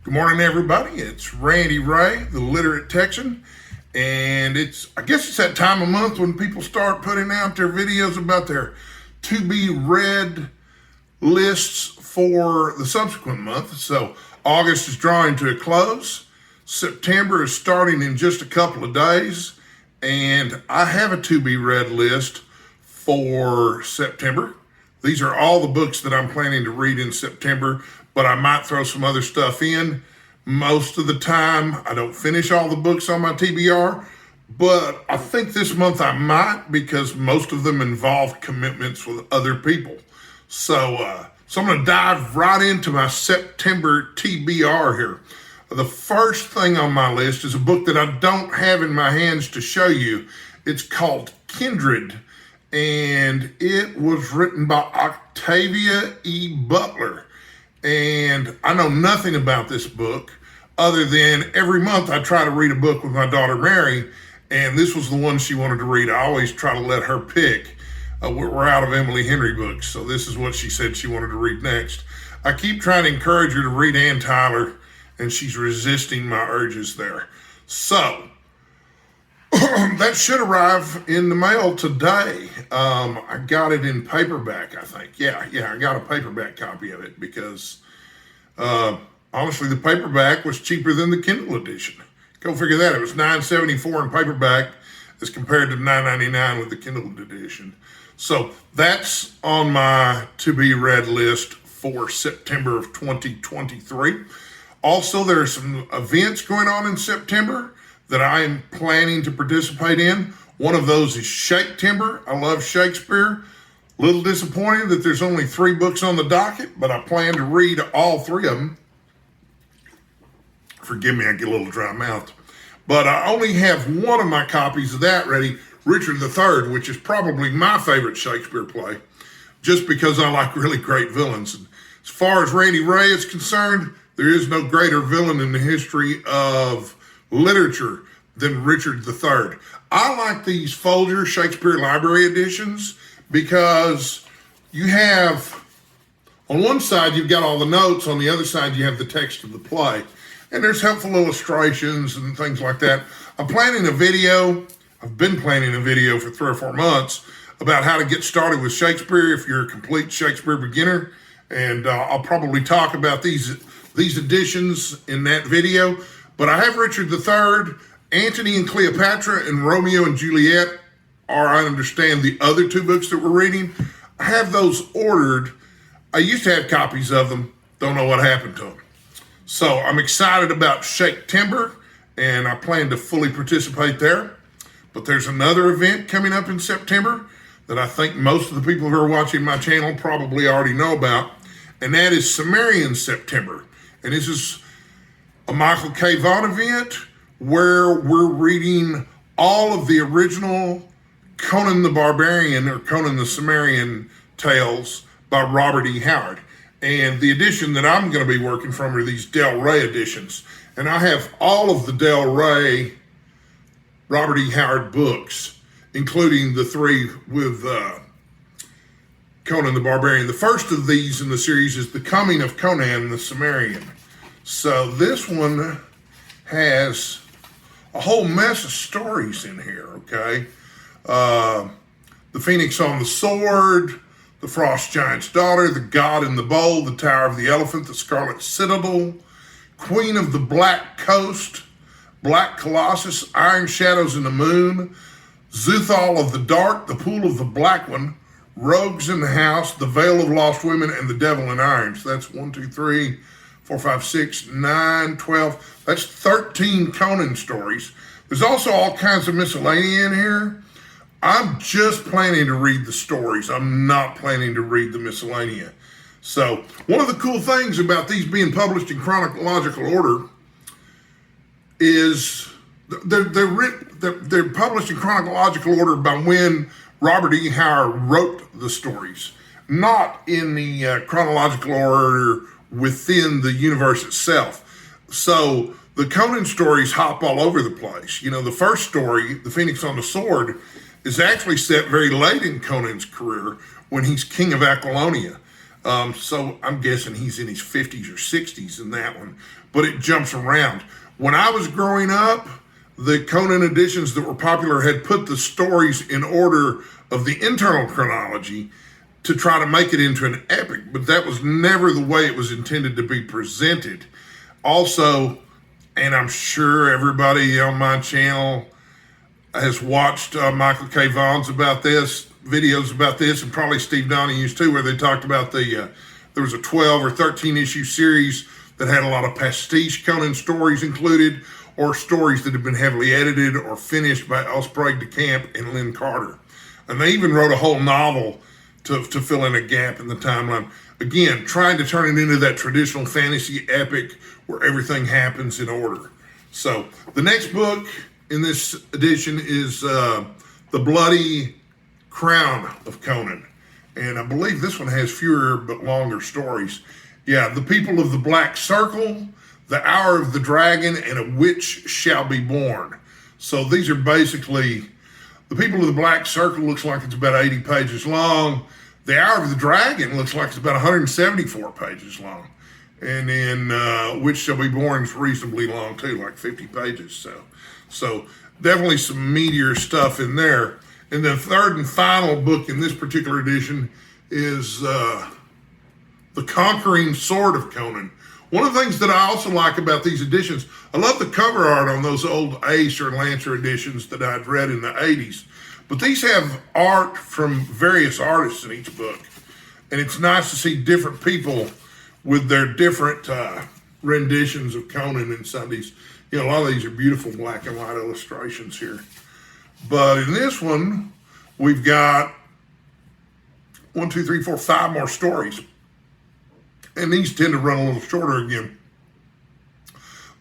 Good morning, everybody. It's Randy Ray, the Literate Texan, and I guess it's that time of month when people start putting out their videos about their to-be-read lists for the subsequent month. So August is drawing to a close. September is starting in just a couple of days, and I have a to-be-read list for September. These are all the books that I'm planning to read in September, but I might throw some other stuff in. Most of the time, I don't finish all the books on my TBR, but I think this month I might because most of them involve commitments with other people. So I'm going to dive right into my September TBR here. The first thing on my list is a book that I don't have in my hands to show you. It's called Kindred, and it was written by Octavia E. Butler. And I know nothing about this book other than every month I try to read a book with my daughter Mary, and this was the one she wanted to read. I always try to let her pick. We're out of Emily Henry books, so this is what she said she wanted to read next. I keep trying to encourage her to read Ann Tyler, and she's resisting my urges there. So that should arrive in the mail today. I got it in paperback, I think. Yeah, I got a paperback copy of it because, honestly, the paperback was cheaper than the Kindle edition. Go figure that. It was $9.74 in paperback as compared to $9.99 with the Kindle edition. So that's on my to-be-read list for September of 2023. Also, there are some events going on in September that I am planning to participate in. One of those is Shakespeare. I love Shakespeare. A little disappointed that there's only 3 books on the docket, but I plan to read all 3 of them. Forgive me, I get a little dry mouthed. But I only have one of my copies of that ready, Richard III, which is probably my favorite Shakespeare play, just because I like really great villains. And as far as Randy Ray is concerned, there is no greater villain in the history of literature than Richard III. I like these Folger Shakespeare Library editions because you have, on one side, you've got all the notes. On the other side, you have the text of the play. And there's helpful illustrations and things like that. I've been planning a video for 3 or 4 months about how to get started with Shakespeare if you're a complete Shakespeare beginner. And I'll probably talk about these editions in that video. But I have Richard III, Antony and Cleopatra, and Romeo and Juliet are, I understand, the other 2 books that we're reading. I have those ordered. I used to have copies of them. Don't know what happened to them. So I'm excited about September, and I plan to fully participate there. But there's another event coming up in September that I think most of the people who are watching my channel probably already know about, and that is Samaran September. And this is a Michael K. Vaughan event where we're reading all of the original Conan the Barbarian or Conan the Sumerian tales by Robert E. Howard. And the edition that I'm going to be working from are these Del Rey editions. And I have all of the Del Rey Robert E. Howard books, including the 3 with Conan the Barbarian. The first of these in the series is The Coming of Conan the Sumerian. So this one has a whole mess of stories in here, okay? The Phoenix on the Sword, The Frost Giant's Daughter, The God in the Bowl, The Tower of the Elephant, The Scarlet Citadel, Queen of the Black Coast, Black Colossus, Iron Shadows in the Moon, Zuthal of the Dark, The Pool of the Black One, Rogues in the House, The Veil of Lost Women, and The Devil in Irons. That's 1, 2, 3, 4, 5, 6, 9, 12. That's 13 Conan stories. There's also all kinds of miscellany in here. I'm just planning to read the stories. I'm not planning to read the miscellanea. So one of the cool things about these being published in chronological order is they're published in chronological order by when Robert E. Howard wrote the stories, not in the chronological order within the universe itself. So the Conan stories hop all over the place. You know, the first story, The Phoenix on the Sword, is actually set very late in Conan's career when he's king of Aquilonia. So I'm guessing he's in his 50s or 60s in that one, but it jumps around. When I was growing up, the Conan editions that were popular had put the stories in order of the internal chronology to try to make it into an epic, but that was never the way it was intended to be presented. Also, and I'm sure everybody on my channel has watched Michael K. Vaughan's videos about this, and probably Steve Donahue's too, where they talked about there was a 12 or 13 issue series that had a lot of pastiche Conan stories included, or stories that had been heavily edited or finished by Osprague de Camp and Lynn Carter. And they even wrote a whole novel to fill in a gap in the timeline. Again, trying to turn it into that traditional fantasy epic where everything happens in order. So the next book in this edition is The Bloody Crown of Conan. And I believe this one has fewer but longer stories. Yeah, The People of the Black Circle, The Hour of the Dragon, and A Witch Shall Be Born. So these are basically, The People of the Black Circle looks like it's about 80 pages long. The Hour of the Dragon looks like it's about 174 pages long. And then Witch Shall Be Born is reasonably long too, like 50 pages. So definitely some meatier stuff in there. And the third and final book in this particular edition is The Conquering Sword of Conan. One of the things that I also like about these editions, I love the cover art on those old Ace or Lancer editions that I'd read in the 80s. But these have art from various artists in each book. And it's nice to see different people with their different renditions of Conan in Sundays. You know, a lot of these are beautiful black and white illustrations here. But in this one, we've got 5 more stories. And these tend to run a little shorter again.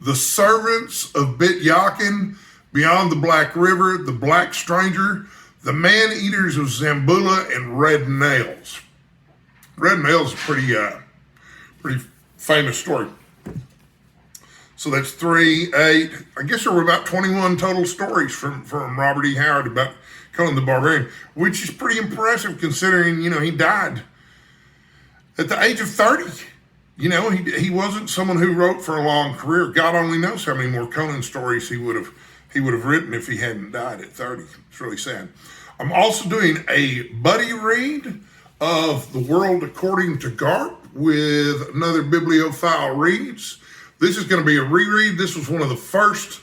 The Servants of Bit Yakin, Beyond the Black River, The Black Stranger, The Man-Eaters of Zambula, and Red Nails. Red Nails is a pretty famous story. So that's 3, 8. I guess there were about 21 total stories from Robert E. Howard about Conan the Barbarian, which is pretty impressive considering, he died at the age of 30. He wasn't someone who wrote for a long career. God only knows how many more Conan stories he would have written if he hadn't died at 30. It's really sad. I'm also doing a buddy read of The World According to Garp with another Bibliophile Reads. This is going to be a reread. This was one of the first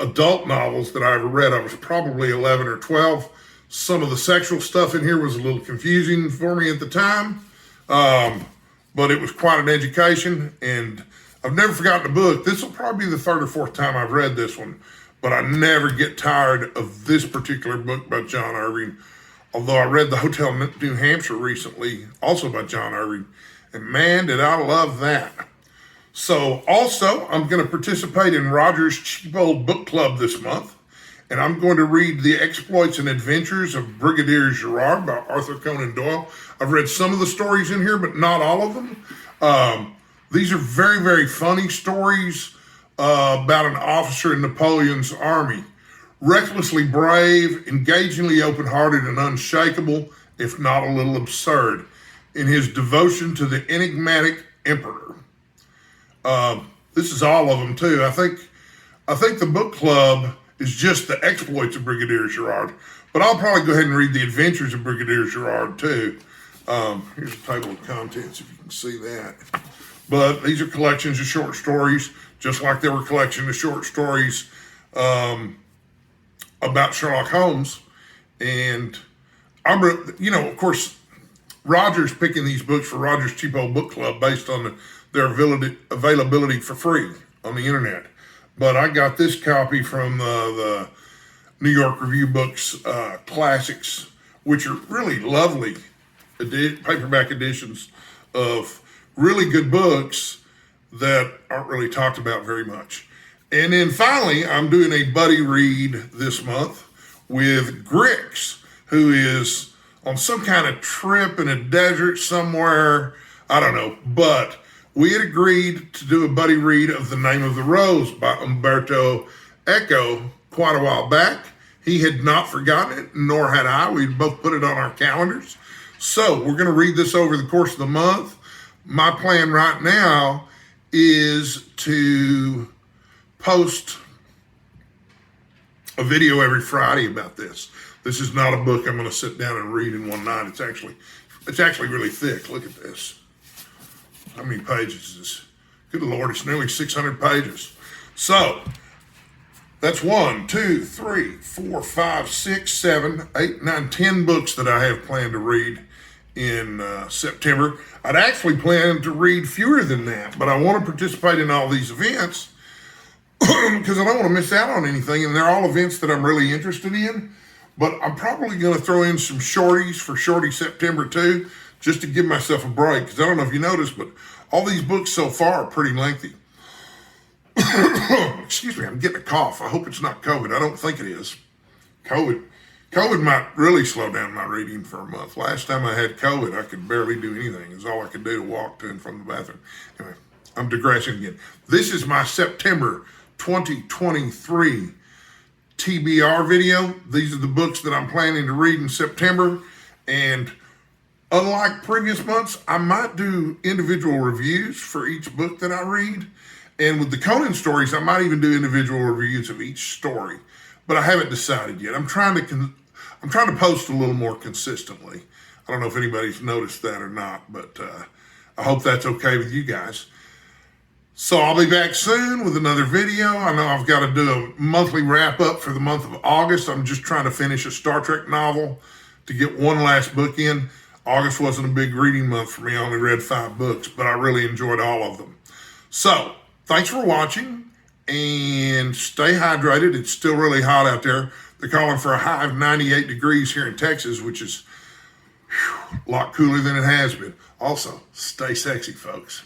adult novels that I ever read. I was probably 11 or 12. Some of the sexual stuff in here was a little confusing for me at the time, but it was quite an education, and I've never forgotten the book. This will probably be the 3rd or 4th time I've read this one, but I never get tired of this particular book by John Irving, although I read The Hotel New Hampshire recently, also by John Irving, and man, did I love that. So also, I'm going to participate in Roger's Cheap Old Book Club this month, and I'm going to read The Exploits and Adventures of Brigadier Gerard by Athur Conan Doyle. I've read some of the stories in here, but not all of them. These are very, very funny stories about an officer in Napoleon's army. Recklessly brave, engagingly open-hearted, and unshakable, if not a little absurd, in his devotion to the enigmatic emperor. This is all of them too. I think the book club is just the Exploits of Brigadier Gerard, but I'll probably go ahead and read the Adventures of Brigadier Gerard too. Here's a table of contents if you can see that. But these are collections of short stories, just like there were collections of short stories about Sherlock Holmes. And of course, Roger's picking these books for Roger's Cheap Old Book Club based on their availability for free on the internet. But I got this copy from the New York Review Books Classics, which are really lovely paperback editions of really good books that aren't really talked about very much. And then finally, I'm doing a buddy read this month with Grix, who is on some kind of trip in a desert somewhere. I don't know, but we had agreed to do a buddy read of The Name of the Rose by Umberto Eco quite a while back. He had not forgotten it, nor had I. We both put it on our calendars. So we're going to read this over the course of the month. My plan right now is to post a video every Friday about this. This is not a book I'm going to sit down and read in one night. It's actually really thick. Look at this. How many pages is this? Good Lord, it's nearly 600 pages. So that's 1, 2, 3, 4, 5, 6, 7, 8, 9, 10 books that I have planned to read in September. I'd actually planned to read fewer than that, but I want to participate in all these events because I don't want to miss out on anything, and they're all events that I'm really interested in. But I'm probably going to throw in some shorties for Shorty September too, just to give myself a break, because I don't know if you noticed, but all these books so far are pretty lengthy. Excuse me, I'm getting a cough. I hope it's not COVID. I don't think it is. COVID might really slow down my reading for a month. Last time I had COVID, I could barely do anything. It was all I could do to walk to and from the bathroom. Anyway, I'm digressing again. This is my September 2023 TBR video. These are the books that I'm planning to read in September. And unlike previous months, I might do individual reviews for each book that I read. And with the Conan stories, I might even do individual reviews of each story. But I haven't decided yet. I'm trying to post a little more consistently. I don't know if anybody's noticed that or not, but I hope that's okay with you guys. So I'll be back soon with another video. I know I've got to do a monthly wrap up for the month of August. I'm just trying to finish a Star Trek novel to get one last book in. August wasn't a big reading month for me. I only read 5 books, but I really enjoyed all of them. So thanks for watching and stay hydrated. It's still really hot out there. They're calling for a high of 98 degrees here in Texas, which is a lot cooler than it has been. Also, stay sexy, folks.